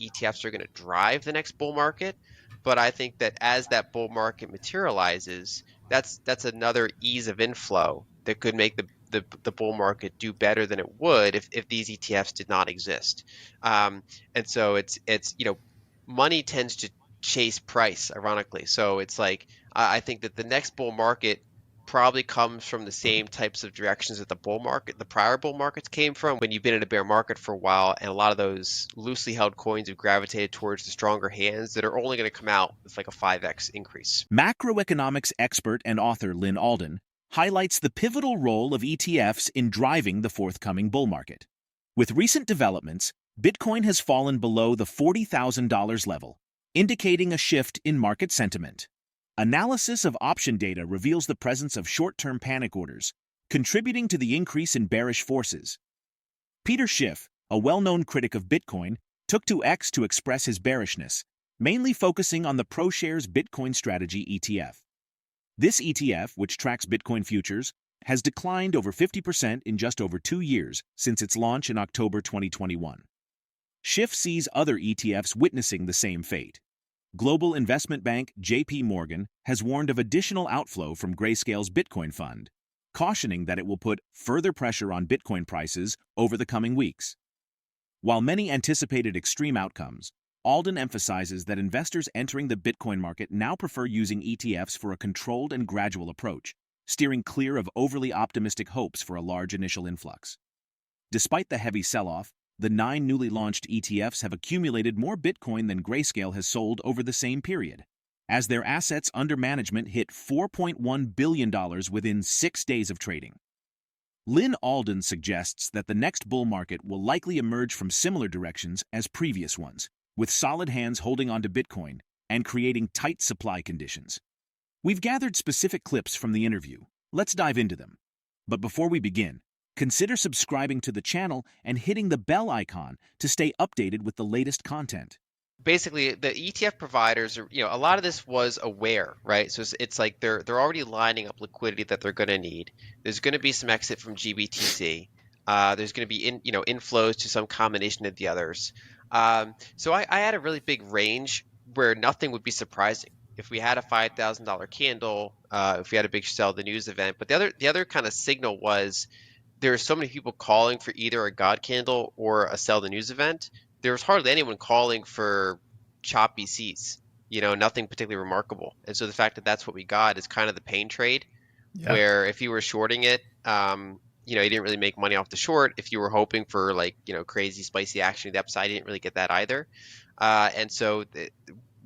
ETFs are going to drive the next bull market, but I think that as that bull market materializes, that's another ease of inflow that could make the bull market do better than it would if these ETFs did not exist. And so it's money tends to chase price, ironically. So it's like I think that the next bull market probably comes from the same types of directions that the prior bull markets came from when you've been in a bear market for a while, and a lot of those loosely held coins have gravitated towards the stronger hands that are only going to come out with like a 5x increase. Macroeconomics expert and author Lyn Alden highlights the pivotal role of ETFs in driving the forthcoming bull market. With recent developments, Bitcoin has fallen below the $40,000 level, indicating a shift in market sentiment. Analysis of option data reveals the presence of short-term panic orders, contributing to the increase in bearish forces. Peter Schiff, a well-known critic of Bitcoin, took to X to express his bearishness, mainly focusing on the ProShares Bitcoin Strategy ETF. This ETF, which tracks Bitcoin futures, has declined over 50% in just over 2 years since its launch in October 2021. Schiff sees other ETFs witnessing the same fate. Global investment bank J.P. Morgan has warned of additional outflow from Grayscale's Bitcoin fund, cautioning that it will put further pressure on Bitcoin prices over the coming weeks. While many anticipated extreme outcomes, Alden emphasizes that investors entering the Bitcoin market now prefer using ETFs for a controlled and gradual approach, steering clear of overly optimistic hopes for a large initial influx. Despite the heavy sell-off, the 9 newly launched ETFs have accumulated more Bitcoin than Grayscale has sold over the same period, as their assets under management hit $4.1 billion within 6 days of trading. Lyn Alden suggests that the next bull market will likely emerge from similar directions as previous ones, with solid hands holding onto Bitcoin and creating tight supply conditions. We've gathered specific clips from the interview. Let's dive into them. But before we begin, consider subscribing to the channel and hitting the bell icon to stay updated with the latest content. Basically, the ETF providers are, a lot of this was aware, right? So it's like they're already lining up liquidity that they're going to need. There's going to be some exit from GBTC. There's going to be inflows to some combination of the others. So I had a really big range where nothing would be surprising. If we had a $5,000 candle, if we had a big sell the news event, but the other kind of signal was there are so many people calling for either a God candle or a sell the news event. There was hardly anyone calling for choppy Cs, nothing particularly remarkable. And so the fact that that's what we got is kind of the pain trade, where if you were shorting it, you didn't really make money off the short. If you were hoping for crazy spicy action to the upside, you didn't really get that either. And so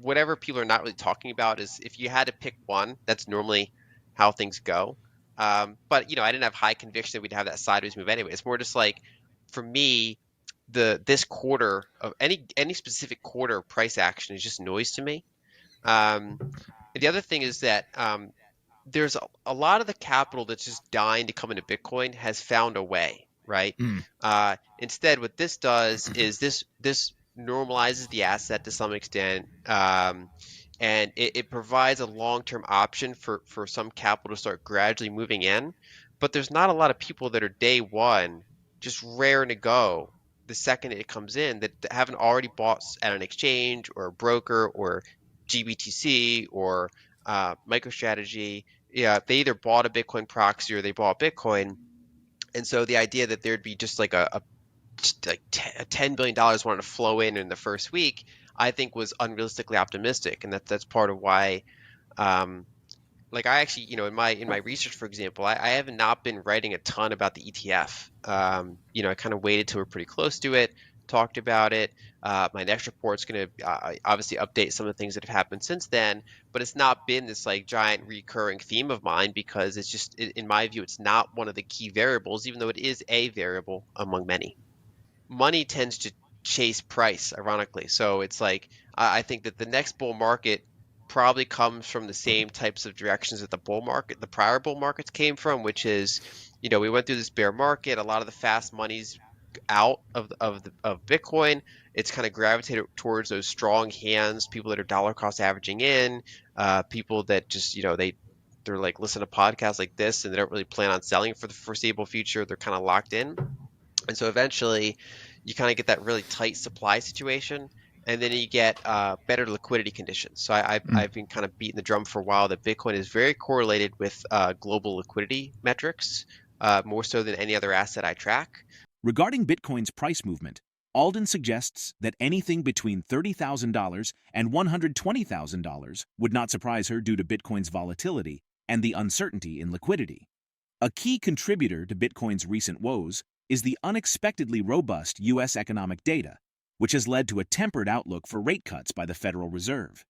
whatever people are not really talking about is if you had to pick one, that's normally how things go. But I didn't have high conviction that we'd have that sideways move anyway. It's more just like, for me, this quarter of any specific quarter price action is just noise to me. The other thing is that there's a lot of the capital that's just dying to come into Bitcoin has found a way, right? Instead, what this does is this normalizes the asset to some extent, and it provides a long-term option for some capital to start gradually moving in. But there's not a lot of people that are day one just raring to go the second it comes in that haven't already bought at an exchange or a broker or GBTC or MicroStrategy. Yeah, they either bought a Bitcoin proxy or they bought Bitcoin. And so the idea that there'd be just like a $10 billion wanted to flow in the first week, I think was unrealistically optimistic. And that's part of why, I actually, in my research, for example, I have not been writing a ton about the ETF. I kind of waited till we're pretty close to it, talked about it. My next report's going to obviously update some of the things that have happened since then, but it's not been this giant recurring theme of mine because it's just, in my view, it's not one of the key variables, even though it is a variable among many. Money tends to chase price, ironically. So it's like, I think that the next bull market probably comes from the same types of directions that the prior bull markets came from, which is, we went through this bear market, a lot of the fast money's out of Bitcoin. It's kind of gravitated towards those strong hands, people that are dollar cost averaging in, people that just, they're like listen to podcasts like this and they don't really plan on selling for the foreseeable future. They're kind of locked in. And so eventually you kind of get that really tight supply situation. and then you get better liquidity conditions. So Mm. I've been kind of beating the drum for a while that Bitcoin is very correlated with global liquidity metrics, more so than any other asset I track. Regarding Bitcoin's price movement, Alden suggests that anything between $30,000 and $120,000 would not surprise her due to Bitcoin's volatility and the uncertainty in liquidity. A key contributor to Bitcoin's recent woes is the unexpectedly robust U.S. economic data, which has led to a tempered outlook for rate cuts by the Federal Reserve.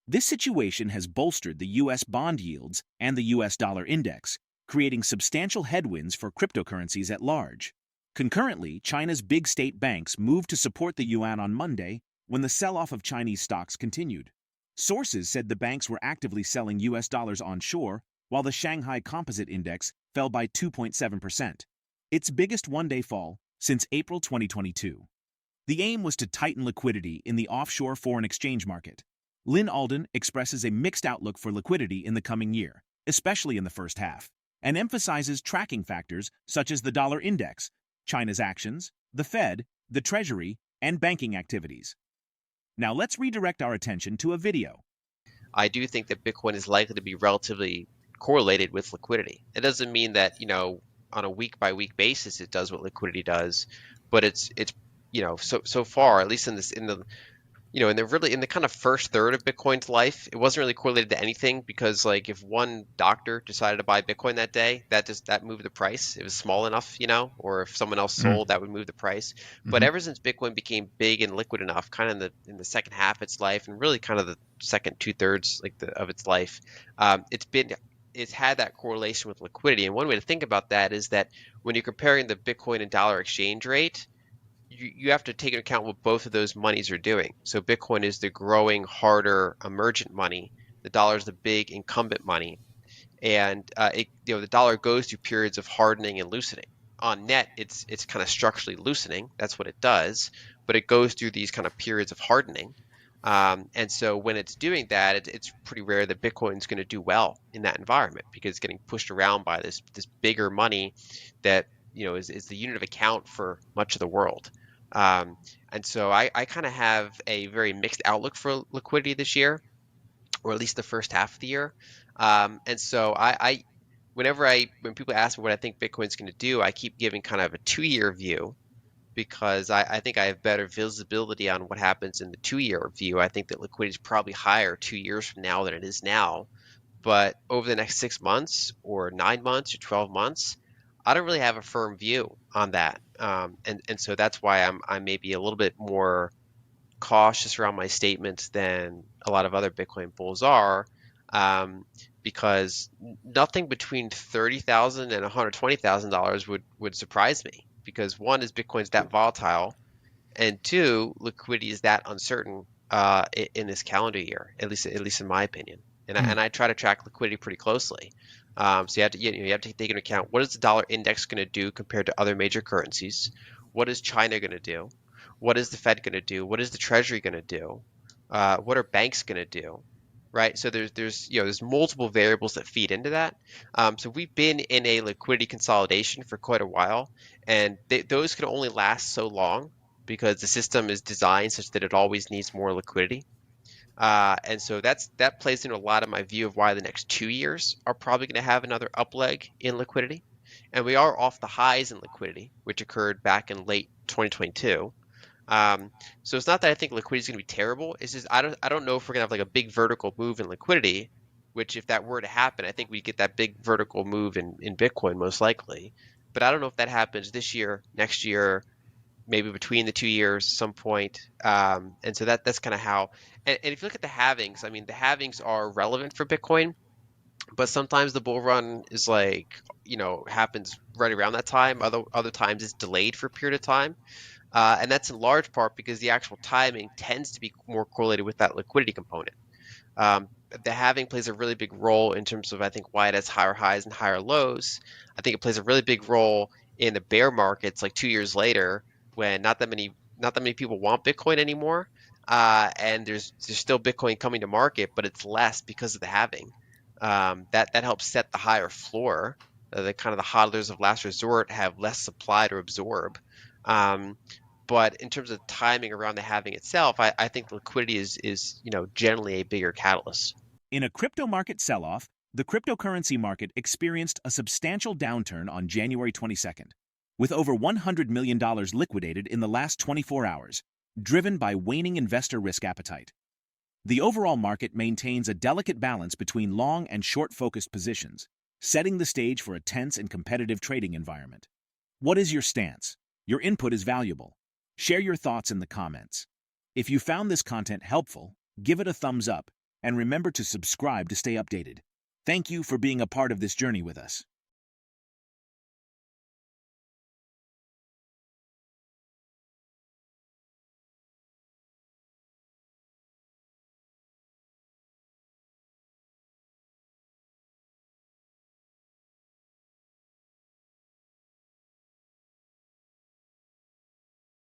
This situation has bolstered the U.S. bond yields and the U.S. dollar index, creating substantial headwinds for cryptocurrencies at large. Concurrently, China's big state banks moved to support the yuan on Monday when the sell-off of Chinese stocks continued. Sources said the banks were actively selling U.S. dollars onshore, while the Shanghai Composite Index fell by 2.7%, its biggest one-day fall since April 2022. The aim was to tighten liquidity in the offshore foreign exchange market. Lyn Alden expresses a mixed outlook for liquidity in the coming year, especially in the first half, and emphasizes tracking factors such as the dollar index, China's actions, the Fed, the Treasury, and banking activities. Now let's redirect our attention to a video. I do think that Bitcoin is likely to be relatively correlated with liquidity. It doesn't mean that, on a week by week basis it does what liquidity does, but it's so far, at least in the kind of first third of Bitcoin's life, it wasn't really correlated to anything because like if one doctor decided to buy Bitcoin that day, that moved the price. It was small enough, or if someone else Mm. sold, that would move the price. But Mhm. ever since Bitcoin became big and liquid enough, kind of in the second half of its life, and really kind of the second two-thirds of its life, it's had that correlation with liquidity. And one way to think about that is that when you're comparing the Bitcoin and dollar exchange rate, you have to take into account what both of those monies are doing. So Bitcoin is the growing, harder, emergent money. The dollar is the big incumbent money, and the dollar goes through periods of hardening and loosening. On net, it's kind of structurally loosening. That's what it does, but it goes through these kind of periods of hardening. And so when it's doing that, it's pretty rare that Bitcoin's going to do well in that environment because it's getting pushed around by this bigger money that is the unit of account for much of the world. Um, and so I kind of have a very mixed outlook for liquidity this year, or at least the first half of the year. And so when people ask me what I think Bitcoin's going to do, I keep giving kind of a 2 year view because I think I have better visibility on what happens in the 2 year view. I think that liquidity is probably higher 2 years from now than it is now. But over the next 6 months or 9 months or 12 months, I don't really have a firm view on that. And so that's why I'm maybe a little bit more cautious around my statements than a lot of other Bitcoin bulls are, um, because nothing between $30,000 and $120,000 would surprise me. Because one is Bitcoin's that volatile, and two, liquidity is that uncertain in this calendar year, at least in my opinion. And I, Mm. and I try to track liquidity pretty closely. So you have to take into account what is the dollar index going to do compared to other major currencies. What is China going to do? What is the Fed going to do? What is the Treasury going to do? What are banks going to do? Right. So there's multiple variables that feed into that. So we've been in a liquidity consolidation for quite a while, and those can only last so long because the system is designed such that it always needs more liquidity. And so that plays into a lot of my view of why the next 2 years are probably going to have another up leg in liquidity. And we are off the highs in liquidity, which occurred back in late 2022. So it's not that I think liquidity is going to be terrible. It's just I don't know if we're going to have like a big vertical move in liquidity, which if that were to happen, I think we get that big vertical move in Bitcoin most likely. But I don't know if that happens this year, next year, maybe between the 2 years, some point. And so that's kind of how. And if you look at the halvings, I mean, the halvings are relevant for Bitcoin, but sometimes the bull run is like, happens right around that time. Other times it's delayed for a period of time. And that's in large part because the actual timing tends to be more correlated with that liquidity component. Um, the halving plays a really big role in terms of, I think, why it has higher highs and higher lows. I think it plays a really big role in the bear markets, like 2 years later, when not that many people want Bitcoin anymore, and there's still Bitcoin coming to market, but it's less because of the halving. That helps set the higher floor. The kind of the hodlers of last resort have less supply to absorb. Um, But in terms of timing around the halving itself, I think liquidity is generally a bigger catalyst. In a crypto market sell-off, the cryptocurrency market experienced a substantial downturn on January 22nd, with over $100 million liquidated in the last 24 hours, driven by waning investor risk appetite. The overall market maintains a delicate balance between long and short-focused positions, setting the stage for a tense and competitive trading environment. What is your stance? Your input is valuable. Share your thoughts in the comments. If you found this content helpful, give it a thumbs up, and remember to subscribe to stay updated. Thank you for being a part of this journey with us.